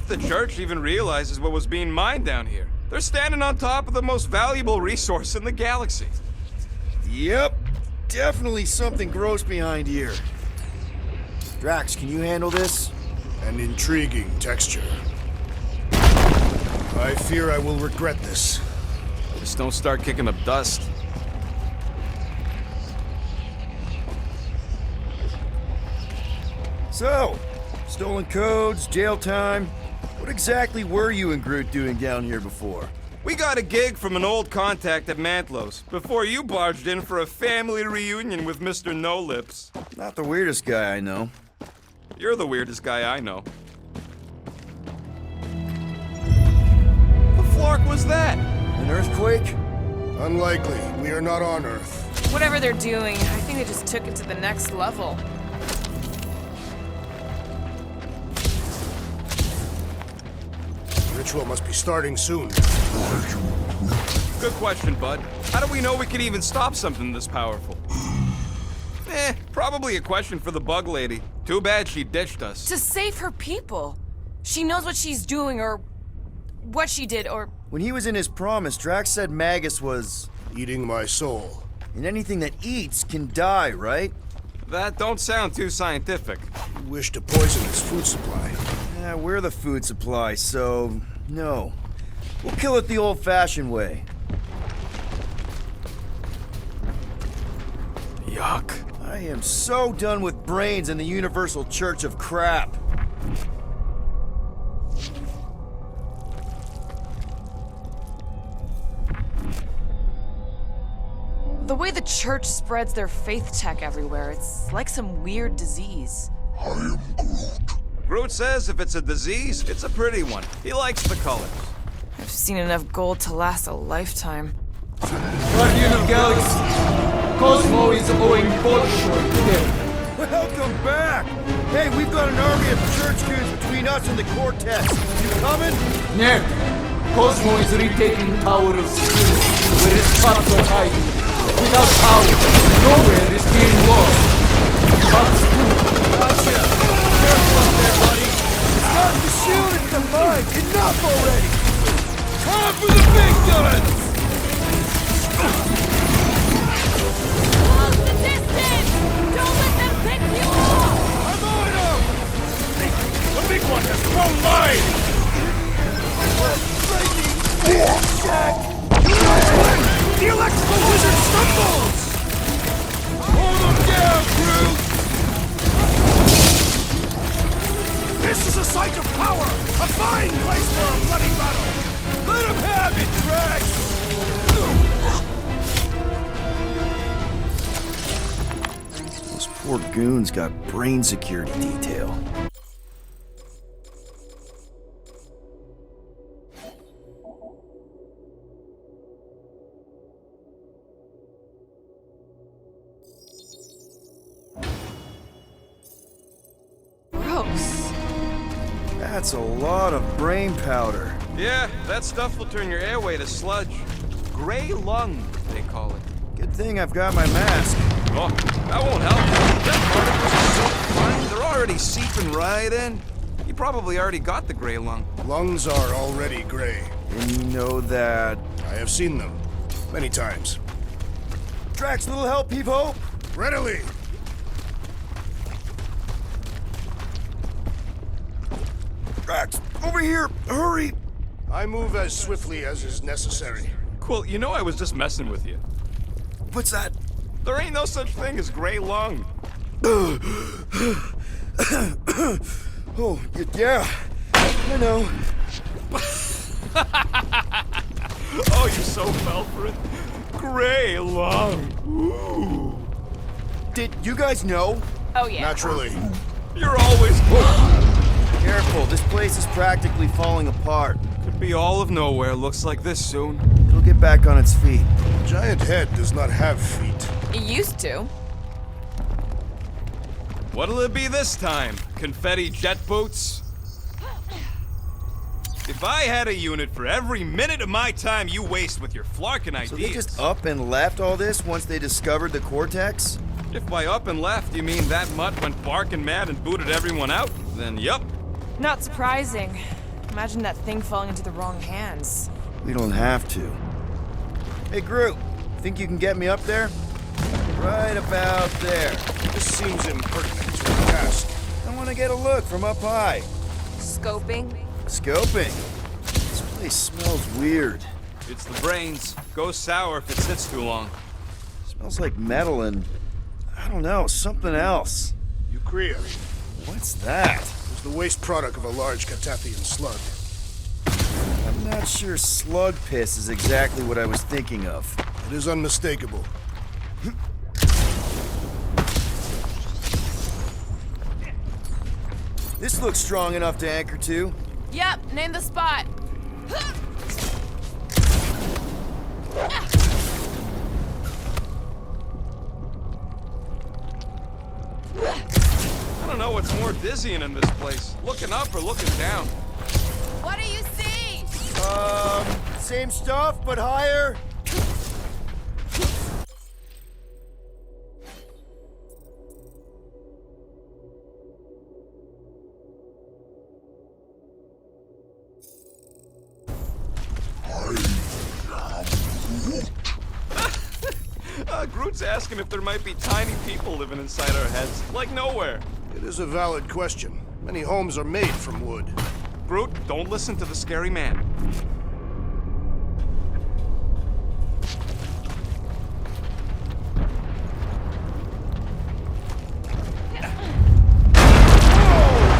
if the church even realizes what was being mined down here. They're standing on top of the most valuable resource in the galaxy. Yep, definitely something gross behind here. Drax, can you handle this? An intriguing texture. I fear I will regret this. Just don't start kicking up dust. So, stolen codes, jail time. What exactly were you and Groot doing down here before? We got a gig from an old contact at Mantlo's before you barged in for a family reunion with Mr. No Lips. Not the weirdest guy I know. You're the weirdest guy I know. The flark was that? An earthquake? Unlikely. We are not on Earth. Whatever they're doing, I think they just took it to the next level. Ritual must be starting soon. Good question, bud. How do we know we can even stop something this powerful? Probably a question for the bug lady. Too bad she ditched us. To save her people. She knows what she's doing, or what she did, or... When he was in his promise, Drax said Magus was... Eating my soul. And anything that eats can die, right? That don't sound too scientific. You wish to poison his food supply. Yeah, we're the food supply, so... no. We'll kill it the old-fashioned way. Yuck. I am so done with brains and the Universal Church of Crap. The way the church spreads their faith tech everywhere, it's like some weird disease. I am Groot. Groot says if it's a disease, it's a pretty one. He likes the colors. I've seen enough gold to last a lifetime. Guardian of Galaxy, Cosmo is owing Bolshoi today. Welcome back! Hey, we've got an army of church goons between us and the Cortex. You coming? No, Cosmo is retaking Tower of Steel, where his spots are hiding. Without power, nowhere is being lost. Gotcha! Careful up there, buddy! It's not the shield, it's the mine! Enough already! Time for the big guns! Close the distance! Don't let them pick you off! I'm on him! The big one has thrown mine! The electrical wizard stumbles! Hold him down, Groot! This is a site of power! A fine place for a bloody battle! Let him have it, Drax! Those poor goons got brain security detail. Gross. That's a lot of brain powder. Yeah, that stuff will turn your airway to sludge. Gray lung, they call it. Good thing I've got my mask. Oh, that won't help. That particles are so fine, they're already seeping right in. You probably already got the gray lung. Lungs are already gray. And you know that... I have seen them. Many times. Drax, little help, Peep-Ho? Readily! Drax, over here! Hurry! I move as swiftly as is necessary. Cool, you know I was just messing with you. What's that? There ain't no such thing as gray lung. Oh, yeah. I know. Oh, you so fell for it. Gray lung. Ooh. Did you guys know? Oh yeah. Naturally. You're always... Careful, this place is practically falling apart. Could be all of nowhere looks like this soon. It'll get back on its feet. Giant head does not have feet. It used to. What'll it be this time? Confetti jet boots? If I had a unit for every minute of my time you waste with your flarkin' ideas... So they just up and left all this once they discovered the Cortex? If by up and left you mean that mutt went barking mad and booted everyone out, then yup. Not surprising. Imagine that thing falling into the wrong hands. We don't have to. Hey, Groot, think you can get me up there? Right about there. This seems impertinent to ask. I want to get a look from up high. Scoping? Scoping? This place smells weird. It's the brains. Goes sour if it sits too long. Smells like metal and, I don't know, something else. Urea What's that? is the waste product of a large Catathian slug. I'm not sure slug piss is exactly what I was thinking of. It is unmistakable. This looks strong enough to anchor to. Yep, name the spot. I don't know what's more dizzying in this place. Looking up or looking down. What do you see? Same stuff, but higher. Groot's asking if there might be tiny people living inside our heads, like nowhere. It is a valid question. Many homes are made from wood. Groot, don't listen to the scary man.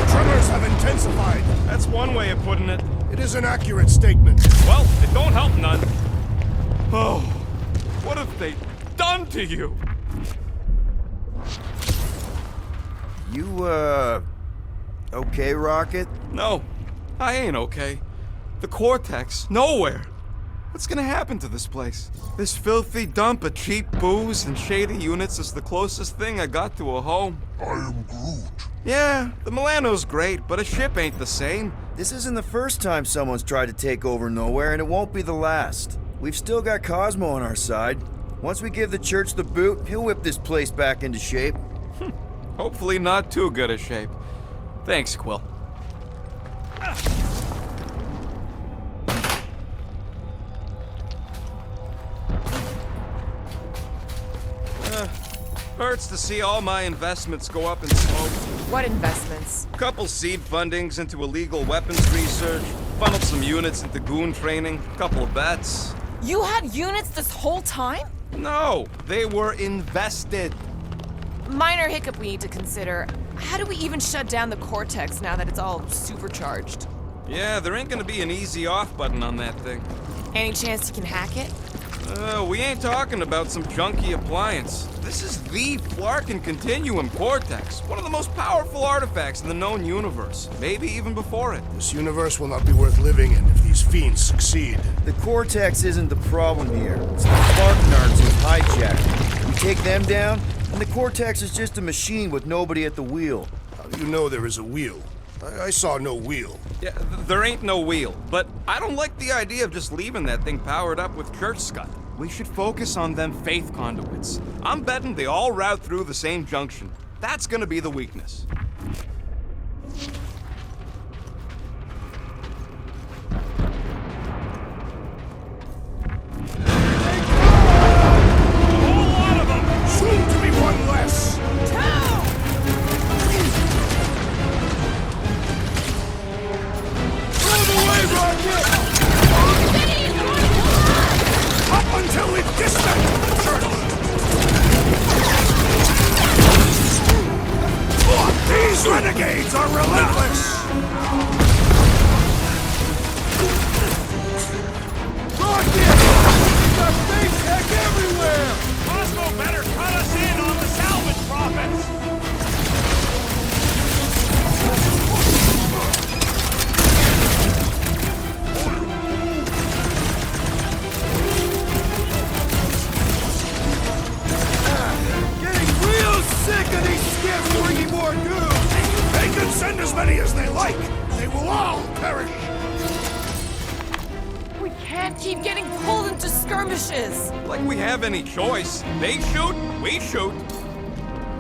Tremors have intensified. That's one way of putting it. It is an accurate statement. Well, it don't help none. Oh, what have they done to you? You, okay, Rocket? No, I ain't okay. The Cortex, nowhere. What's gonna happen to this place? This filthy dump of cheap booze and shady units is the closest thing I got to a home. I am Groot. Yeah, the Milano's great, but a ship ain't the same. This isn't the first time someone's tried to take over Nowhere, and it won't be the last. We've still got Cosmo on our side. Once we give the church the boot, he'll whip this place back into shape. Hopefully not too good a shape. Thanks, Quill. Hurts to see all my investments go up in smoke. What investments? Couple seed fundings into illegal weapons research, funneled some units into goon training, couple of bets. You had units this whole time? No, they were invested. Minor hiccup we need to consider. How do we even shut down the Cortex now that it's all supercharged? Yeah, there ain't gonna be an easy off button on that thing. Any chance you can hack it? We ain't talking about some junky appliance. This is the Flarkin Continuum Cortex, one of the most powerful artifacts in the known universe, maybe even before it. This universe will not be worth living in if these fiends succeed. The Cortex isn't the problem here. It's the Spartanards who've hijacked it. We take them down, and the Cortex is just a machine with nobody at the wheel. How do you know there is a wheel? I saw no wheel. Yeah, there ain't no wheel, but I don't like the idea of just leaving that thing powered up with church scud. We should focus on them faith conduits. I'm betting they all route through the same junction. That's gonna be the weakness. Soon to be one less! Up until we dismantle the turtle! These renegades are relentless! Rocket! We've got face tech everywhere! Cosmo better cut us in on the salvage profits! Sick of these skips bringing more goo! They can send as many as they like! They will all perish! We can't keep getting pulled into skirmishes! Like we have any choice. They shoot, we shoot.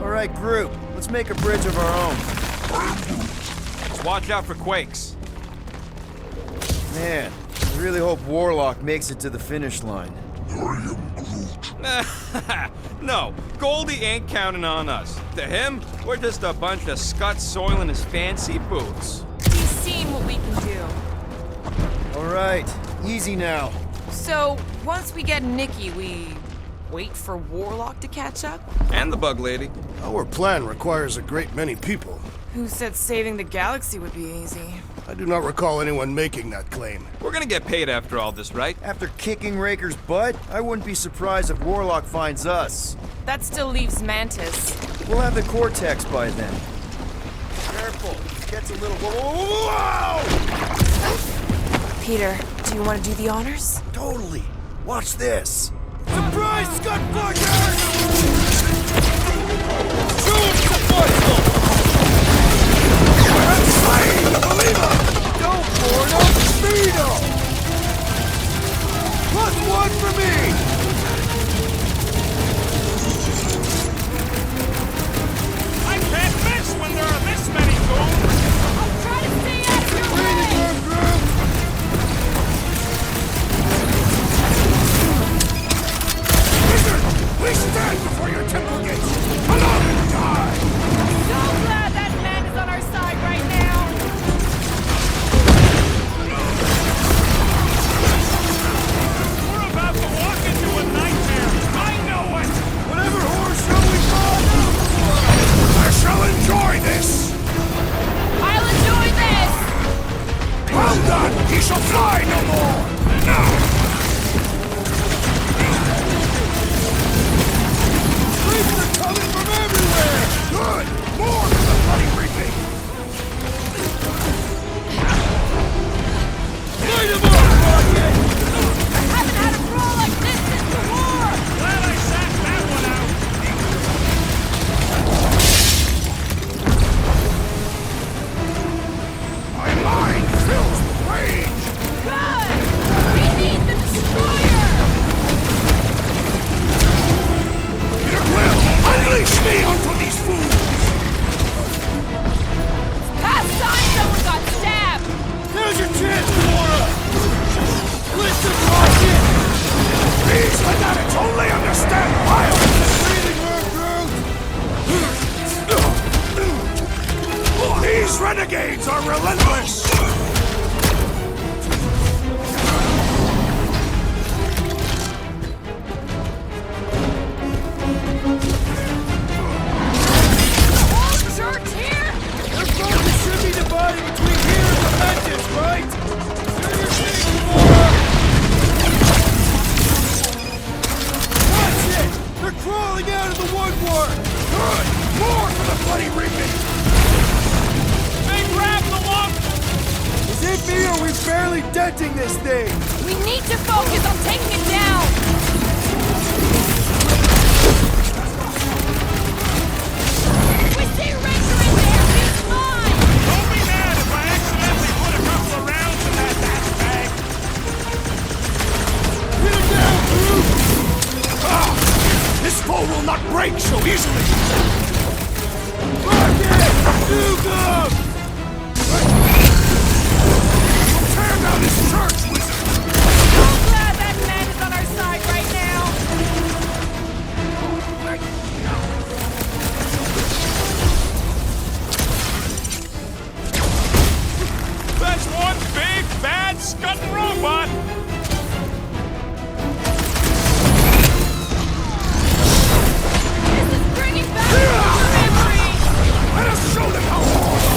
All right, Groot, let's make a bridge of our own. Just watch out for quakes. Man, I really hope Warlock makes it to the finish line. No, Goldie ain't counting on us. To him, we're just a bunch of scuts soiling his fancy boots. He's seen what we can do. Alright, easy now. So, once we get Nikki, we wait for Warlock to catch up? And the bug lady. Our plan requires a great many people. Who said saving the galaxy would be easy? I do not recall anyone making that claim. We're gonna get paid after all this, right? After kicking Raker's butt, I wouldn't be surprised if Warlock finds us. That still leaves Mantis. We'll have the Cortex by then. Careful, it gets a little... Whoa! Peter, do you want to do the honors? Totally. Watch this. Surprise, Scott Fuckers! Shoot the muscle! I'm slain the believer! Don't board up! Speedo! +1 for me! I can't miss when there are this many goons! I'll try to stay out of your way! Wizard! We stand before your temple gates! Alone and die! So glad that man is on our side right now! We're about to walk into a nightmare! I know it! Whatever horse show we call now for! I shall enjoy this! I'll enjoy this! Well done! He shall fly no more! Now! Creeps are coming from everywhere! Good! More for the bloody reaping! Light him up, Rocket! I haven't had a brawl like this since the war! Glad I sat that one out! My mind fills with rage! Good! We need the destroyer! Peter Quill, unleash me onto these fools! Past time someone got stabbed! Now's your chance, Gamora! Listen, Rocket! These fanatics only understand violence! Breathing room, Groot! These renegades are relentless! Whole church here? Their focus should be divided between here and the Mantis, right? Do your thing, Gamora! That's it! They're crawling out of the woodwork! Good! More for the bloody reaping! They grabbed the lump! Is it me or are we barely denting this thing? We need to focus on taking it down! We see Ranger in there! He's mine! Don't be mad if I accidentally put a couple of rounds in that dash bag! Hit him down, Groot! Ah! This foe will not break so easily! Rocket! Nuke him! Tear down his church, wizard! So glad that man is on our side right now! That's one big, bad, scutting robot! This is bringing back the memories! Let us show them how hard!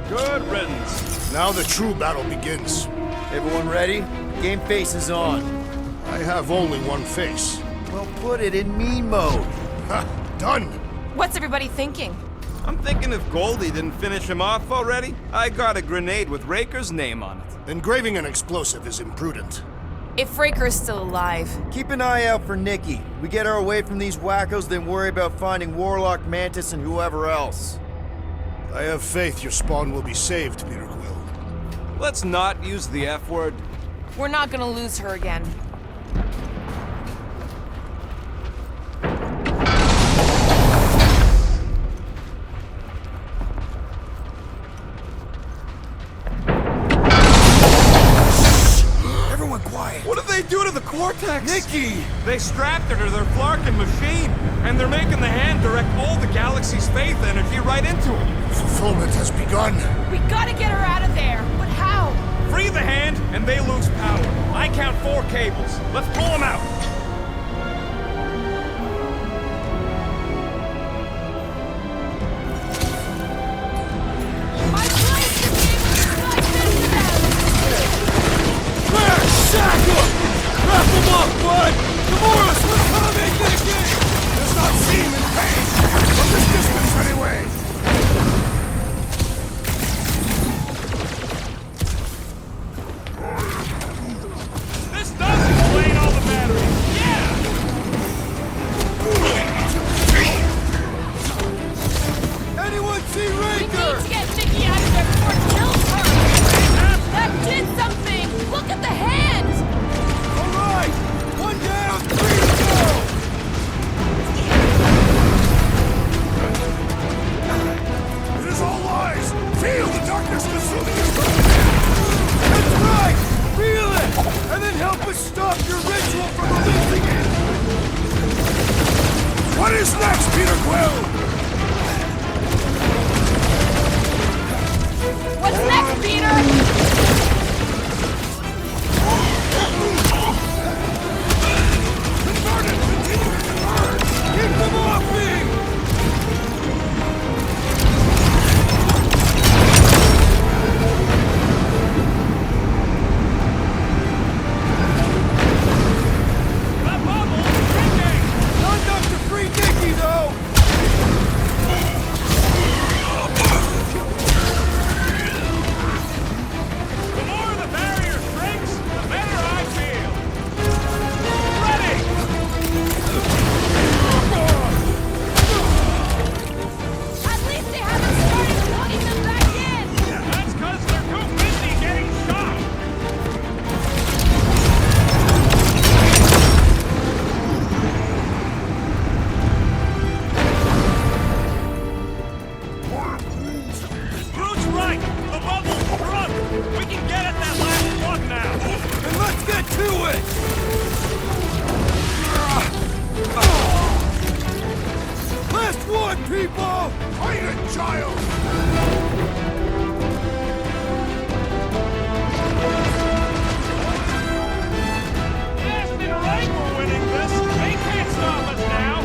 Good riddance. Now the true battle begins. Everyone ready? Game face is on. I have only one face. Well, put it in mean mode. Ha! Done! What's everybody thinking? I'm thinking if Goldie didn't finish him off already, I got a grenade with Raker's name on it. Engraving an explosive is imprudent. If Raker is still alive, Keep an eye out for Nikki. We get her away from these wackos, then worry about finding Warlock, Mantis, and whoever else. I have faith your spawn will be saved, Peter Quill. Let's not use the F word. we're not gonna lose her again. Drax! Nikki! They strapped her to their Flarkin machine, and they're making the hand direct all the galaxy's faith energy right into it. Fulfillment has begun. We gotta get her out of there. But how? Free the hand, and they lose power. I count 4 cables. Let's pull them out. My place to be able to slide this out! Drax, sack him! Wrap him up, bud! Gamora's coming, Nikki! Does not seem in pain! From this distance, anyway! This does explain all the batteries. Yeah! Anyone see We Raker? need to get Nikki out of there before it kills her! That did something! Look at the hand! All right! 1 down, 3 to go! It is all lies! Feel the darkness consuming us! That's right! Feel it! And then help us stop your ritual from releasing it! What is next, Peter Quill? What's next, Peter? Converted! Continue to convert! Keep them off me! The bubble's shrinking! Not enough to free Nikki, though! The more the barrier shrinks, the better I feel. Ready! At least they haven't started plugging them back in! That's because they're too busy getting shot. Groot's right. The bubble's shrunk. We can get at that last plug now. And let's get to it! Last one, people! Fight it, child! Left and right, we're winning this. They can't stop us now.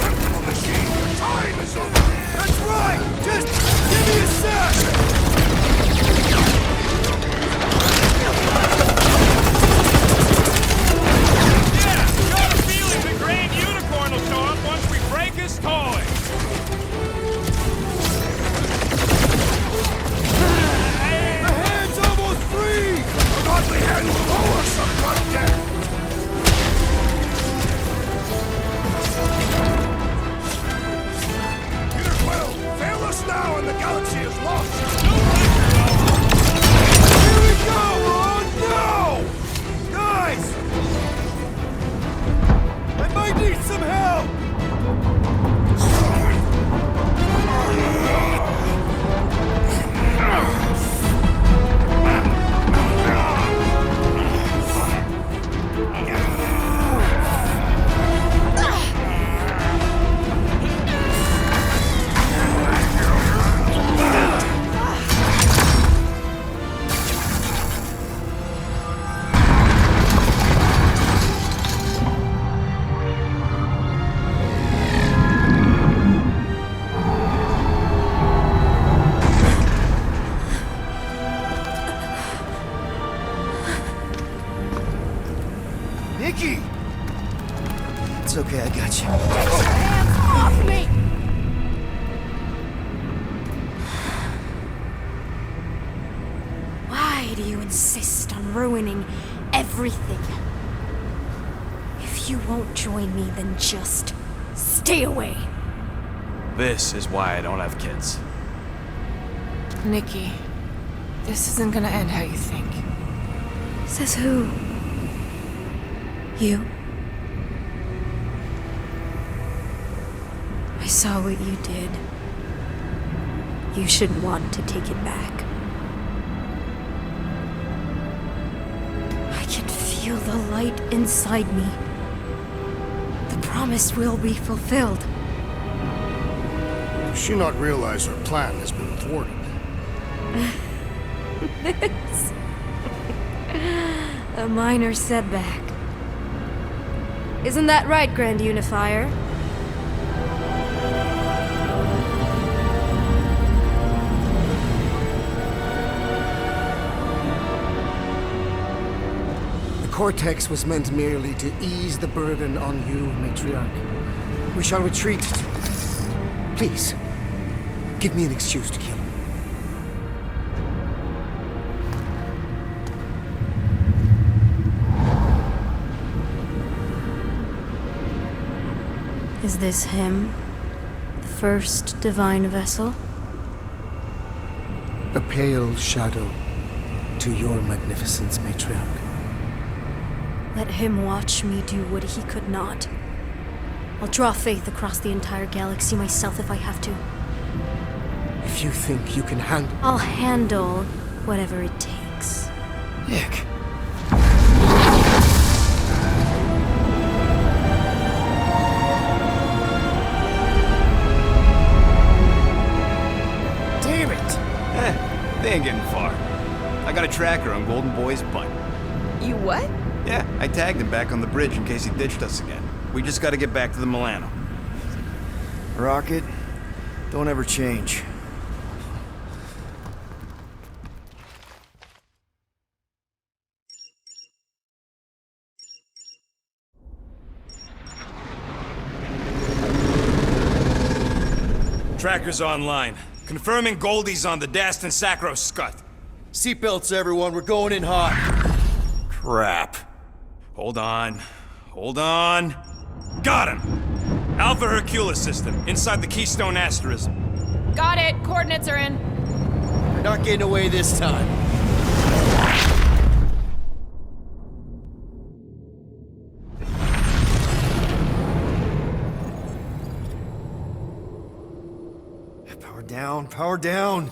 Temporal machine, your time is over! That's right! Just give me a sec! Yeah, got a feeling the Grand Unicorn will show up once we break his toy. The hand's almost free! The godly hand will lower some goddamn! Peter Quill, fail us now and the galaxy is lost! Here we go! Oh no! Guys! I might need some help! Nikki! It's okay, I got you. Hands off me! Why do you insist on ruining everything? If you won't join me, then just stay away. This is why I don't have kids. Nikki, this isn't gonna end how you think. Says who? You? I saw what you did. You should want to take it back. feel the light inside me. The promise will be fulfilled. Does she not realize her plan has been thwarted? This. A minor setback. Isn't that right, Grand Unifier? The Cortex was meant merely to ease the burden on you, Matriarch. We shall retreat. Please, give me an excuse to kill him. Is this him? The first divine vessel? A pale shadow to your magnificence, Matriarch. Let him watch me do what he could not. I'll draw faith across the entire galaxy myself if I have to. If you think you can handle... I'll handle whatever it takes. Nick. Damn it! They ain't getting far. I got a tracker on Golden Boy's butt. You what? Yeah, I tagged him back on the bridge in case he ditched us again. We just gotta get back to the Milano. Rocket, don't ever change. Tracker's online. Confirming Goldie's on the Dastan Sacro Scut. Seatbelts, everyone, we're going in hot. Crap. Hold on. Hold on. Got him! Alpha Hercules system, inside the Keystone Asterism. Got it. Coordinates are in. We're not getting away this time. Power down, power down.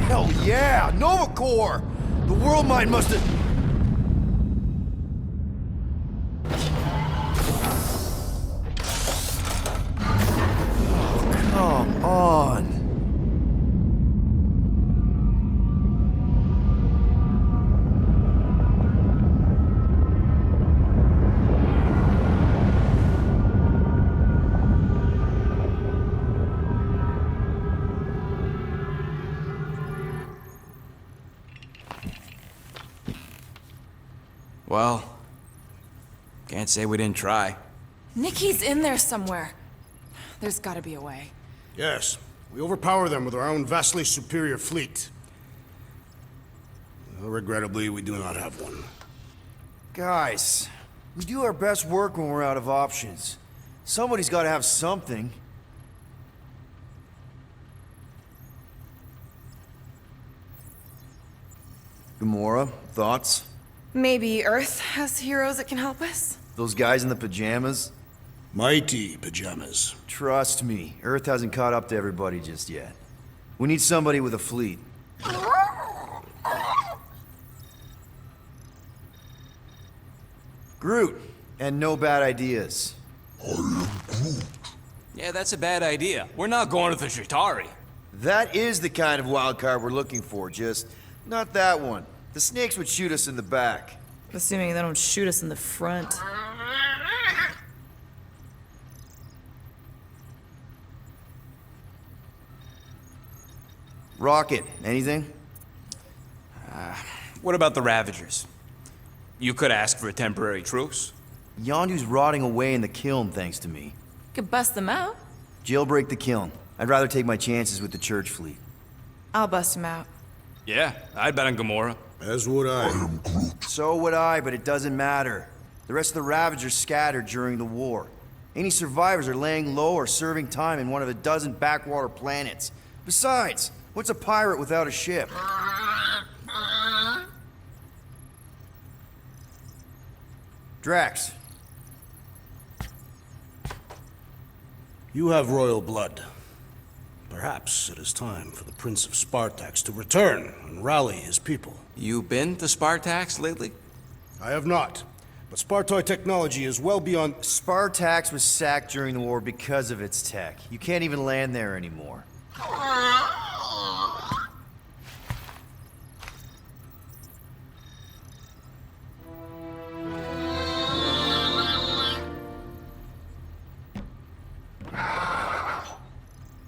Hell yeah, Nova Core! The world mine must have... Oh, come on. Well, can't say we didn't try. Nikki's in there somewhere. There's gotta be a way. Yes, we overpower them with our own vastly superior fleet. Well, regrettably, we do not have one. Guys, we do our best work when we're out of options. Somebody's got to have something. Gamora, thoughts? Maybe Earth has heroes that can help us? Those guys in the pajamas? Mighty pajamas. Trust me, Earth hasn't caught up to everybody just yet. We need somebody with a fleet. Groot, and no bad ideas. Yeah, that's a bad idea. We're not going to the Chitauri. That is the kind of wild card we're looking for, just not that one. The snakes would shoot us in the back. Assuming they don't shoot us in the front. Rocket, anything? What about the Ravagers? You could ask for a temporary truce. Yondu's rotting away in the kiln thanks to me. Could bust them out. Jailbreak the kiln. I'd rather take my chances with the church fleet. I'll bust him out. Yeah, I'd bet on Gamora. As would I. So would I, but it doesn't matter. The rest of the Ravagers scattered during the war. Any survivors are laying low or serving time in one of a dozen backwater planets. Besides, what's a pirate without a ship? Drax. You have royal blood. Perhaps it is time for the Prince of Spartax to return and rally his people. You been to Spartax lately? I have not, but Spartoid technology is well beyond... Spartax was sacked during the war because of its tech. You can't even land there anymore.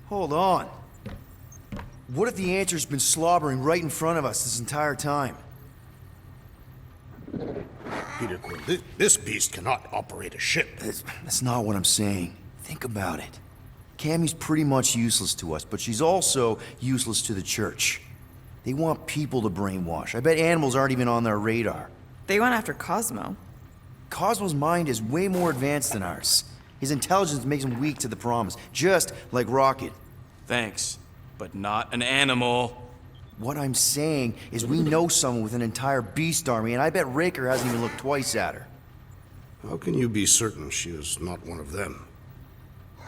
Hold on. What if the answer's been slobbering right in front of us this entire time? Peter Quill, this beast cannot operate a ship. That's not what I'm saying. Think about it. Cammy's pretty much useless to us, but she's also useless to the church. They want people to brainwash. I bet animals aren't even on their radar. They went after Cosmo. Cosmo's mind is way more advanced than ours. His intelligence makes him weak to the promise, just like Rocket. Thanks, but not an animal. What I'm saying is we know someone with an entire beast army, and I bet Raker hasn't even looked twice at her. How can you be certain she is not one of them?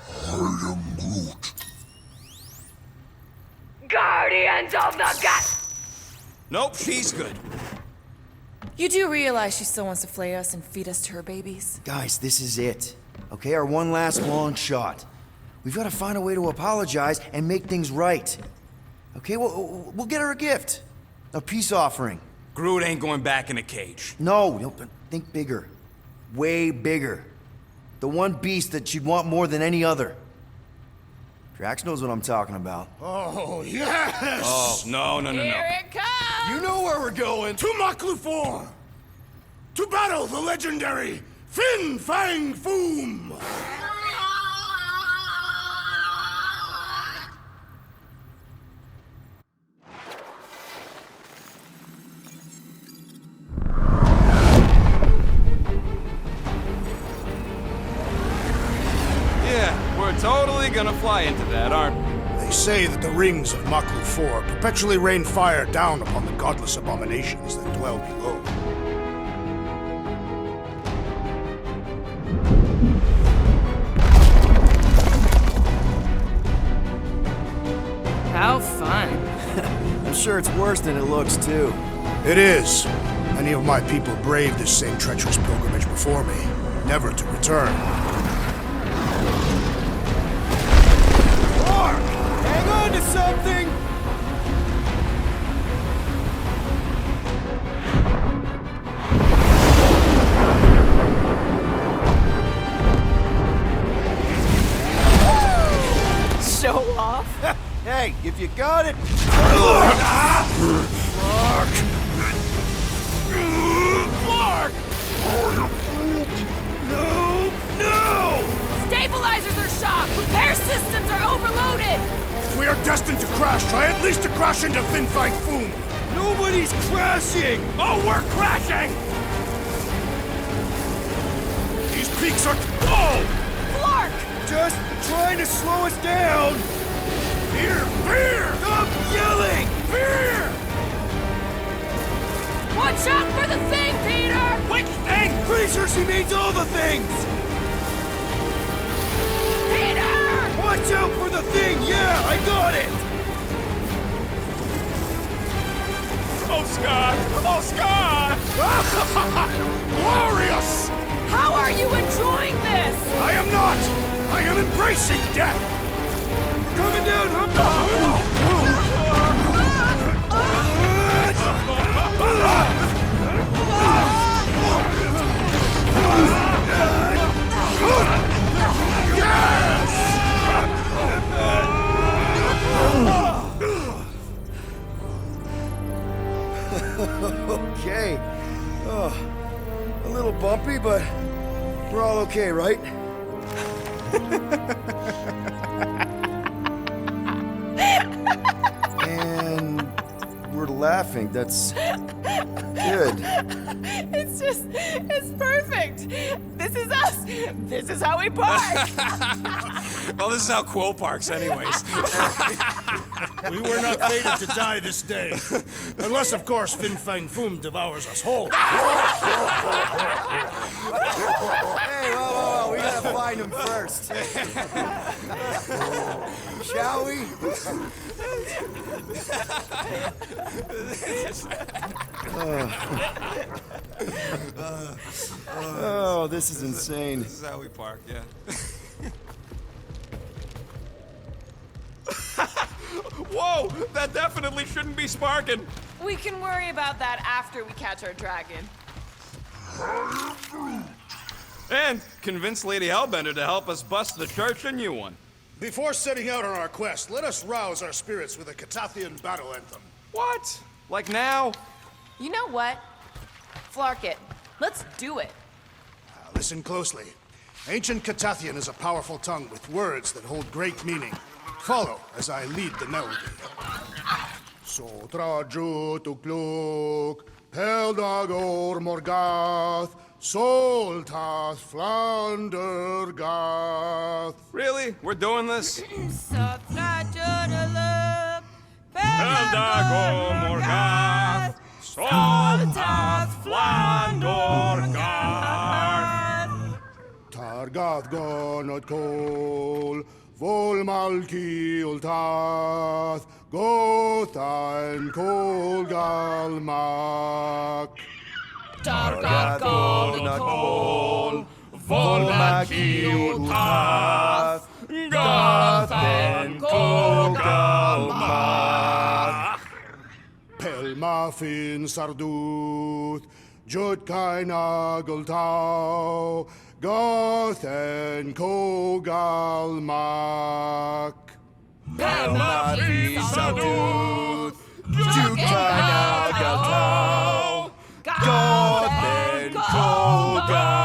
I am Groot. Guardians of the Gut! Nope, she's good. You do realize she still wants to flay us and feed us to her babies? Guys, this is it. Okay, our one last long shot. We've got to find a way to apologize and make things right. Okay, we'll get her a gift. A peace offering. Groot ain't going back in a cage. No, think bigger. Way bigger. The one beast that she'd want more than any other. Drax knows what I'm talking about. Oh, yes! Oh, no. Here it comes! You know where we're going. To Maklu 4! To battle the legendary Fin Fang Foom! Yeah, we're totally gonna fly into that, aren't we? They say that the rings of Maklu 4 perpetually rain fire down upon the godless abominations that dwell below. How fun. I'm sure it's worse than it looks, too. It is. Many of my people braved this same treacherous pilgrimage before me, never to return. Mark! Hang on to something! Show off? Hey, if you got it... Mark! No! Stabilizers are shot! Repair systems are overloaded! If we are destined to crash, try at least to crash into Fin Fang Foom! Nobody's crashing! Oh, we're crashing! These peaks are... Whoa! Clark! Just trying to slow us down! Fear! Fear! Stop yelling! Fear! Watch out for the thing, Peter! Which thing? Pretty sure she means all the things! Peter! Watch out for the thing! Yeah, I got it! Oh, Scott! Oh, Scott! Glorious! How are you enjoying this? I am not! I am embracing death! Coming down, Okay. Oh, a little bumpy, but we're all okay, right? And we're laughing. That's good. It's perfect. This is us. This is how we park. Well, this is how Quill parks anyways. We were not fated to die this day. Unless, of course, Fin Fang Foom devours us whole. Hey, whoa, we gotta gotta find him first. Shall we? Oh, this is insane. This is how we park, yeah. Whoa! That definitely shouldn't be sparking! We can worry about that after we catch our dragon. And convince Lady Hellbender to help us bust the church a new one. Before setting out on our quest, let us rouse our spirits with a Catathian battle anthem. What? Like now? You know what? Flark it. Let's do it. Now, listen closely. Ancient Catathian is a powerful tongue with words that hold great meaning. Follow as I lead the melody. Sotra jutukluk, peldagor morgath, soltath flander gath. Really? We're doing this? Morgath, Soltath Flandor Garth. Targath gonot kol, vol malki ultath, gothain kol galmak. Targath gonot kol, vol malki ultath, gothain kol galmak. Pelmafin sarduth, jutkain agultau, gothen kogalmak. Pelmafi Saduth, Jukana Galtau, Gothen Kogalmak.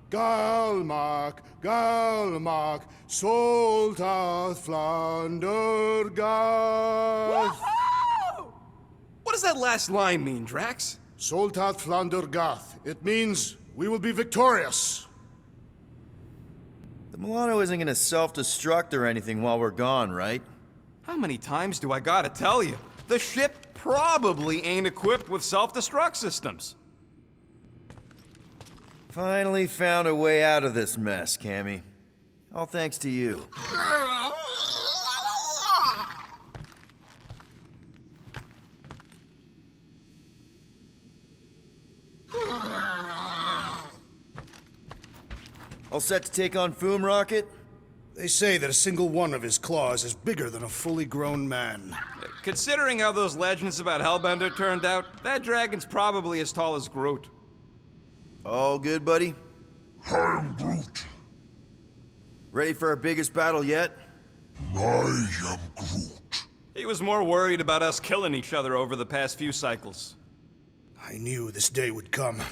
Galmak, galmak, soltath flander gath. What does that last line mean, Drax? Soltath flander gath. It means we will be victorious. The Milano isn't gonna self-destruct or anything while we're gone, right? How many times do I gotta tell you? The ship probably ain't equipped with self-destruct systems. Finally found a way out of this mess, Cammy. All thanks to you. All set to take on Foom Rocket? They say that a single one of his claws is bigger than a fully grown man. Considering how those legends about Hellbender turned out, that dragon's probably as tall as Groot. All good, buddy? I am Groot. Ready for our biggest battle yet? I am Groot. He was more worried about us killing each other over the past few cycles. I knew this day would come.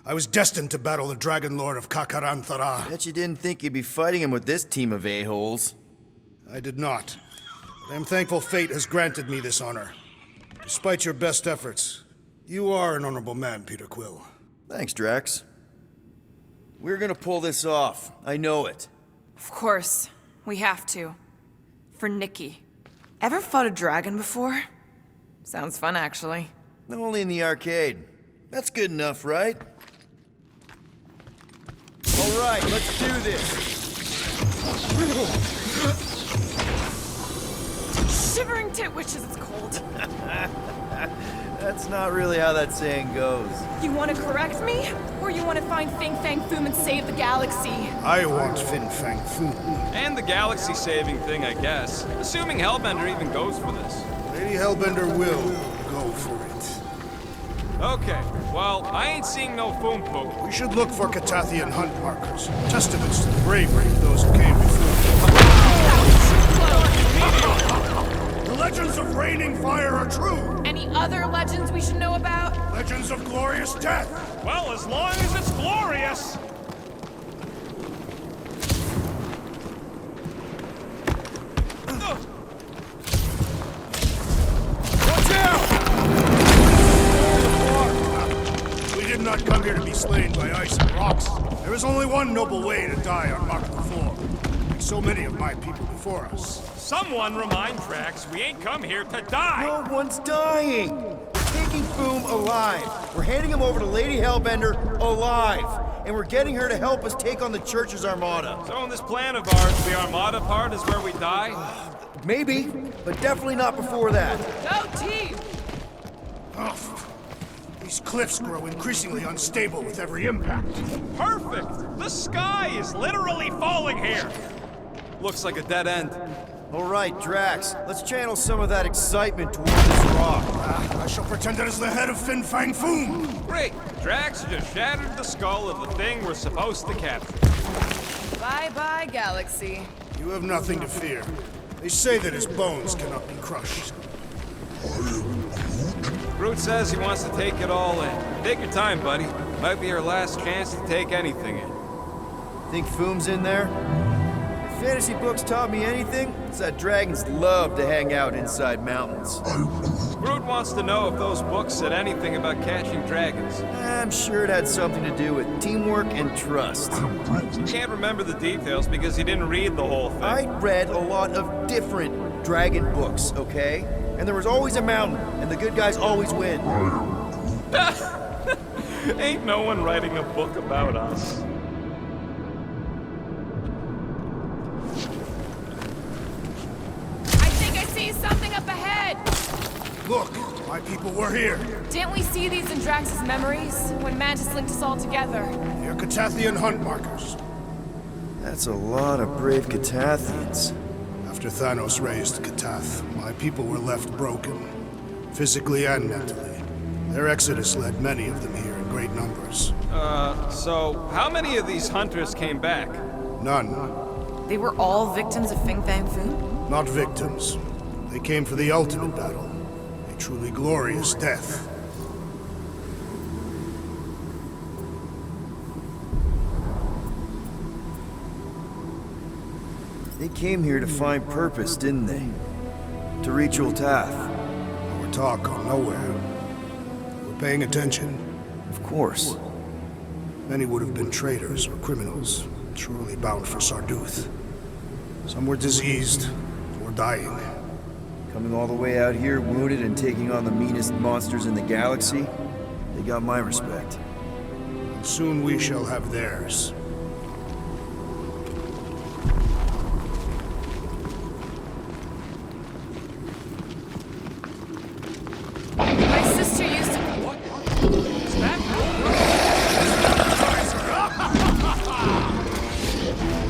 I was destined to battle the Dragon Lord of Kakaranthara. Bet you didn't think you'd be fighting him with this team of a-holes. I did not. But I am thankful fate has granted me this honor. Despite your best efforts, you are an honorable man, Peter Quill. Thanks, Drax. We're gonna pull this off. I know it. Of course. We have to. For Nikki. Ever fought a dragon before? Sounds fun, actually. Only in the arcade. That's good enough, right? All right, let's do this. Shivering tit wishes it's cold. That's not really how that saying goes. You want to correct me? Or you want to find Fing Fang Foom and save the galaxy? I want Fin Fang Foom. And the galaxy-saving thing, I guess. Assuming Hellbender even goes for this. Lady Hellbender will go for it. Okay, well, I ain't seeing no Foom Poop. We should look for Catathian hunt markers, testaments to the bravery of those who came before. The legends of raining fire are true. Any other legends we should know about? Legends of glorious death. Well, as long as it's glorious. Watch out! We did not come here to be slain by ice and rocks. There is only one noble way to die on Mark IV, like so many of my people before us. Someone remind Drax we ain't come here to die. No one's dying! We're taking Foom alive. We're handing him over to Lady Hellbender alive. and we're getting her to help us take on the church's armada. So in this plan of ours, the Armada part is where we die? Maybe, but definitely not before that. Go team! These cliffs grow increasingly unstable with every impact. Perfect! The sky is literally falling here! Looks like a dead end. All right, Drax, let's channel some of that excitement toward this rock. I shall pretend that is the head of Fin Fang Foom. Great! Drax just shattered the skull of the thing we're supposed to capture. Bye-bye, Galaxy. You have nothing to fear. They say that his bones cannot be crushed. Groot says he wants to take it all in. Take your time, buddy. Might be our last chance to take anything in. Think Foom's in there? If fantasy books taught me anything, it's that dragons love to hang out inside mountains. Groot wants to know if those books said anything about catching dragons. I'm sure it had something to do with teamwork and trust. He can't remember the details because he didn't read the whole thing. I read a lot of different dragon books, okay? And there was always a mountain, and the good guys always win. Ain't no one writing a book about us. I think I see something up ahead! Look, my people were here. Didn't we see these in Drax's memories when Mantis linked us all together? They're Catathian hunt markers. That's a lot of brave Catathians. After Thanos raised Catath, my people were left broken, physically and mentally. Their exodus led many of them here in great numbers. So how many of these hunters came back? None. They were all victims of Fin Fang Foom? Not victims. They came for the ultimate battle. A truly glorious death. They came here to find purpose, didn't they? To reach Ultath. Our talk gone nowhere. We're paying attention. Of course. Many would have been traitors or criminals, truly bound for Sarduth. Some were diseased or dying. Coming all the way out here, wounded and taking on the meanest monsters in the galaxy, they got my respect. And soon we shall have theirs. My sister used to...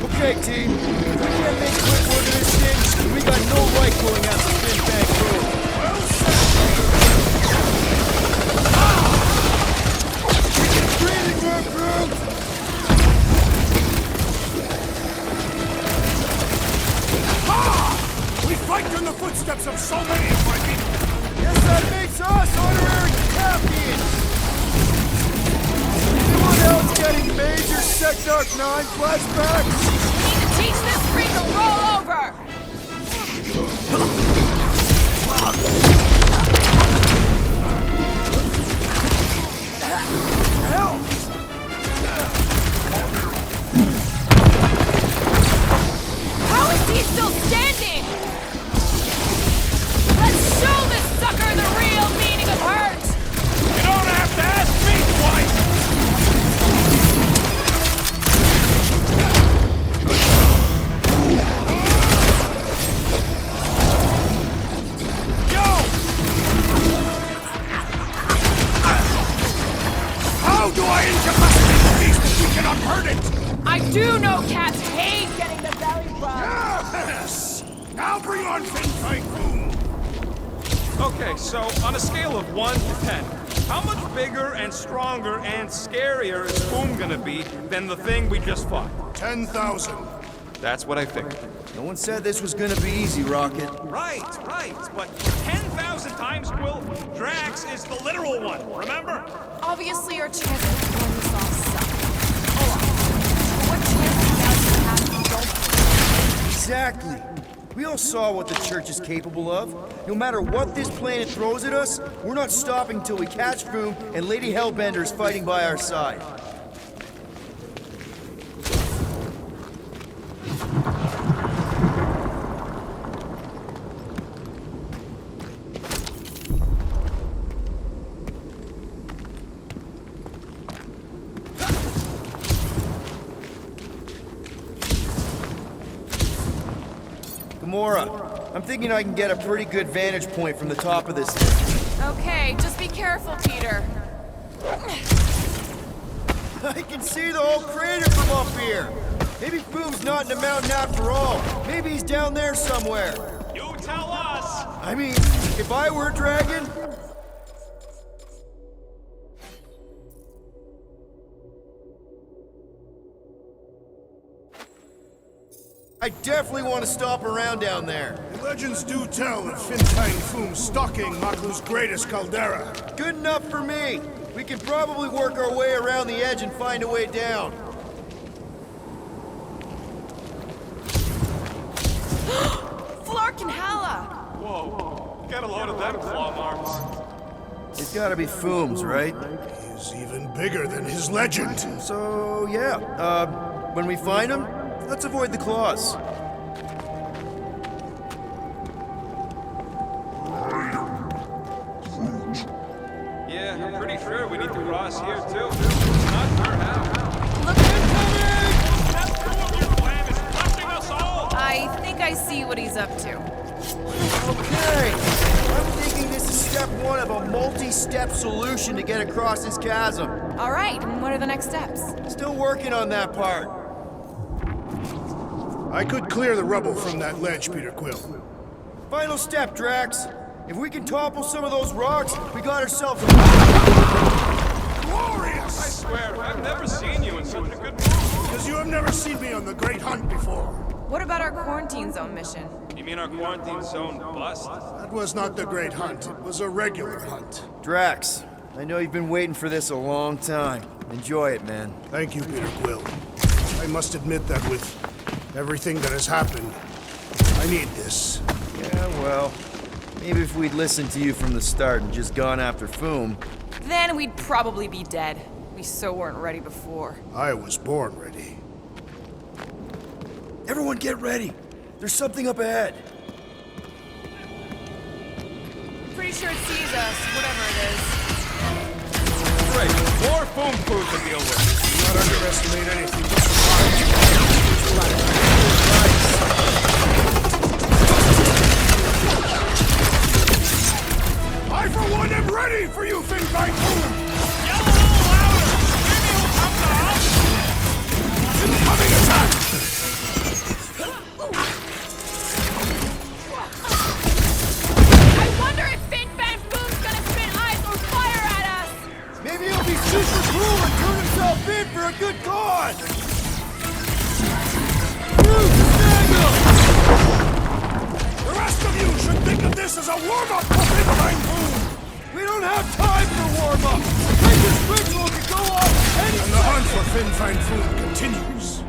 Okay, team. If we can't make quick work of this thing, we got no right going out the Fin Fang Road. Breathing room, Groot! We fight in the footsteps of so many of my people. Yes, that makes us honorary champions! Anyone else getting major Sector 9 flashbacks? Need to teach this freak to roll over! Help! How is he still standing? Let's show this sucker the real meaning of hurt! You don't have to ask me twice! How do I incapacitate the beast if we cannot hurt it? I do know cats hate getting the belly rub. Yes! Now bring on Fin Fang Foom! Okay, so on a scale of 1 to 10, how much bigger and stronger and scarier is Foom gonna be than the thing we just fought? 10,000. That's what I figured. No one said this was gonna be easy, Rocket. Right, but 10,000 times, Quill, Drax is the literal one, remember? Obviously, our chances of pulling this off suck. Hold on. What chance do you have if we don't? Exactly. We all saw what the Church is capable of. No matter what this planet throws at us, we're not stopping until we catch Foom and Lady Hellbender's fighting by our side. Gamora. I'm thinking I can get a pretty good vantage point from the top of this thing. Okay, just be careful, Peter. I can see the whole crater from up here. Maybe Boom's not in the mountain after all. Maybe he's down there somewhere. You tell us! I mean, if I were a dragon... I definitely want to stop around down there. The legends do tell of Fin Fang Foom stalking Maklu's greatest caldera. Good enough for me. We can probably work our way around the edge and find a way down. Flark and Hala! Whoa, get a load of them claw marks. It's gotta be Foom's, right? He's even bigger than his legend. So, yeah. When we find him, let's avoid the claws. Yeah, I'm pretty sure we need to cross here too. Not sure how. Look who's Step 2 of your plan is crushing us all! I think I see what he's up to. Okay. I'm thinking this is step 1 of a multi-step solution to get across this chasm. All right, and what are the next steps? Still working on that part. I could clear the rubble from that ledge, Peter Quill. Final step, Drax. If we can topple some of those rocks, we got ourselves a... Glorious! I swear, I've never seen you in such a good mood. Because you have never seen me on the Great Hunt before. What about our quarantine zone mission? You mean our quarantine zone bust? That was not the Great Hunt. It was a regular hunt. Drax, I know you've been waiting for this a long time. Enjoy it, man. Thank you, Peter Quill. I must admit that with everything that has happened, I need this. Yeah, well, maybe if we'd listened to you from the start and just gone after Foom... Then we'd probably be dead. We so weren't ready before. I was born ready. Everyone get ready! There's something up ahead! Pretty sure it sees us, whatever it is. Great, more foam food to deal with. Do not underestimate anything. I, for one, am ready for you, Fin Fang Foom! Yell a little louder! Maybe he'll come to us! Incoming attack! I wonder if Fin Fang Foom's gonna spit ice or fire at us! Maybe he'll be super cool and turn himself in for a good cause! You snag him! The rest of you should think of this as a warm-up for Fin Fang Foom! We don't have time for warm-up! This ritual can go off any And the hunt for Fin Fang Foom continues.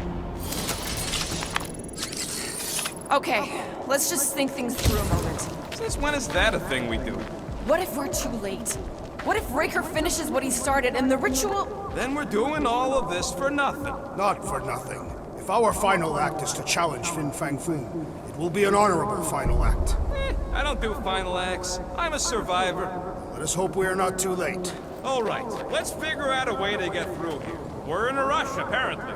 Okay, let's just think things through a moment. Since when is that a thing we do? What if we're too late? What if Raker finishes what he started and the ritual... Then we're doing all of this for nothing. Not for nothing. If our final act is to challenge Fin Fang Foom, it will be an honorable final act. I don't do final acts. I'm a survivor. Let us hope we are not too late. All right, let's figure out a way to get through here. We're in a rush, apparently.